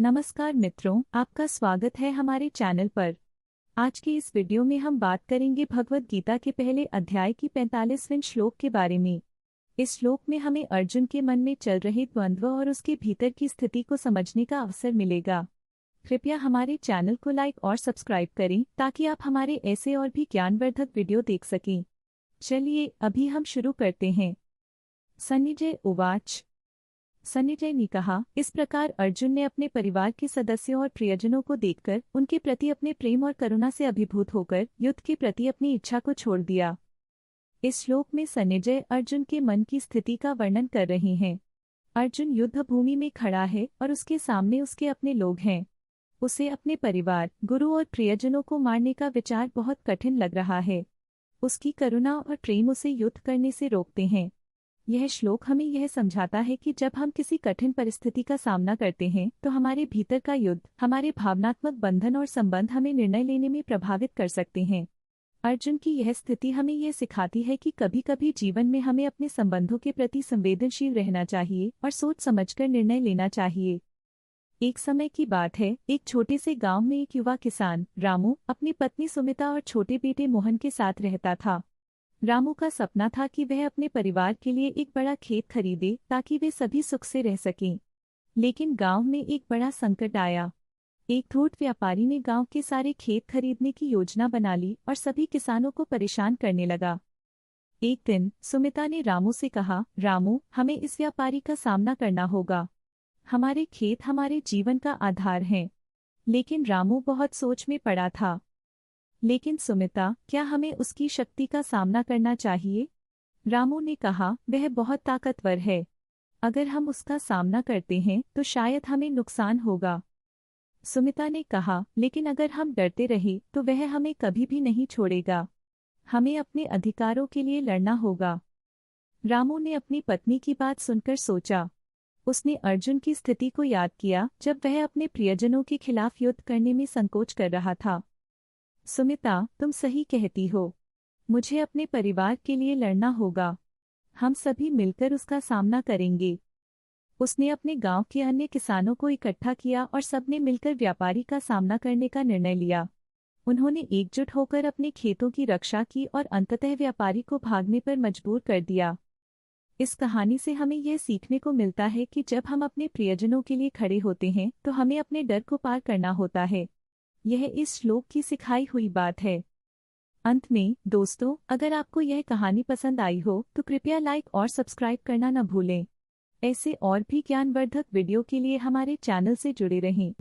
नमस्कार मित्रों, आपका स्वागत है हमारे चैनल पर। आज की इस वीडियो में हम बात करेंगे भगवद गीता के पहले अध्याय की 45वें श्लोक के बारे में। इस श्लोक में हमें अर्जुन के मन में चल रहे द्वंद्व और उसके भीतर की स्थिति को समझने का अवसर मिलेगा। कृपया हमारे चैनल को लाइक और सब्सक्राइब करें ताकि आप हमारे ऐसे और भी ज्ञानवर्धक वीडियो देख सकें। चलिए अभी हम शुरू करते हैं। सन्निजय उवाच। सन्निजय ने कहा, इस प्रकार अर्जुन ने अपने परिवार के सदस्यों और प्रियजनों को देखकर उनके प्रति अपने प्रेम और करुणा से अभिभूत होकर युद्ध के प्रति अपनी इच्छा को छोड़ दिया। इस श्लोक में सन्निजय अर्जुन के मन की स्थिति का वर्णन कर रहे हैं। अर्जुन युद्ध भूमि में खड़ा है और उसके सामने उसके अपने लोग हैं। उसे अपने परिवार, गुरु और प्रियजनों को मारने का विचार बहुत कठिन लग रहा है। उसकी करुणा और प्रेम उसे युद्ध करने से रोकते हैं। यह श्लोक हमें यह समझाता है कि जब हम किसी कठिन परिस्थिति का सामना करते हैं तो हमारे भीतर का युद्ध, हमारे भावनात्मक बंधन और संबंध हमें निर्णय लेने में प्रभावित कर सकते हैं। अर्जुन की यह स्थिति हमें यह सिखाती है कि कभी कभी जीवन में हमें अपने संबंधों के प्रति संवेदनशील रहना चाहिए और सोच समझकर निर्णय लेना चाहिए। एक समय की बात है, एक छोटे से गांव में एक युवा किसान रामू अपनी पत्नी सुमिता और छोटे बेटे मोहन के साथ रहता था। रामू का सपना था कि वह अपने परिवार के लिए एक बड़ा खेत खरीदे ताकि वे सभी सुख से रह सकें। लेकिन गांव में एक बड़ा संकट आया। एक धूर्त व्यापारी ने गांव के सारे खेत खरीदने की योजना बना ली और सभी किसानों को परेशान करने लगा। एक दिन सुमिता ने रामू से कहा, रामू, हमें इस व्यापारी का सामना करना होगा। हमारे खेत हमारे जीवन का आधार हैं। लेकिन रामू बहुत सोच में पड़ा था। लेकिन सुमिता, क्या हमें उसकी शक्ति का सामना करना चाहिए? रामू ने कहा, वह बहुत ताकतवर है। अगर हम उसका सामना करते हैं तो शायद हमें नुकसान होगा। सुमिता ने कहा, लेकिन अगर हम डरते रहे तो वह हमें कभी भी नहीं छोड़ेगा। हमें अपने अधिकारों के लिए लड़ना होगा। रामू ने अपनी पत्नी की बात सुनकर सोचा। उसने अर्जुन की स्थिति को याद किया जब वह अपने प्रियजनों के खिलाफ युद्ध करने में संकोच कर रहा था। सुमिता, तुम सही कहती हो। मुझे अपने परिवार के लिए लड़ना होगा। हम सभी मिलकर उसका सामना करेंगे। उसने अपने गांव के अन्य किसानों को इकट्ठा किया और सबने मिलकर व्यापारी का सामना करने का निर्णय लिया। उन्होंने एकजुट होकर अपने खेतों की रक्षा की और अंततः व्यापारी को भागने पर मजबूर कर दिया। इस कहानी से हमें यह सीखने को मिलता है कि जब हम अपने प्रियजनों के लिए खड़े होते हैं तो हमें अपने डर को पार करना होता है। यह इस श्लोक की सिखाई हुई बात है। अंत में दोस्तों, अगर आपको यह कहानी पसंद आई हो तो कृपया लाइक और सब्सक्राइब करना न भूलें। ऐसे और भी ज्ञानवर्धक वीडियो के लिए हमारे चैनल से जुड़े रहें।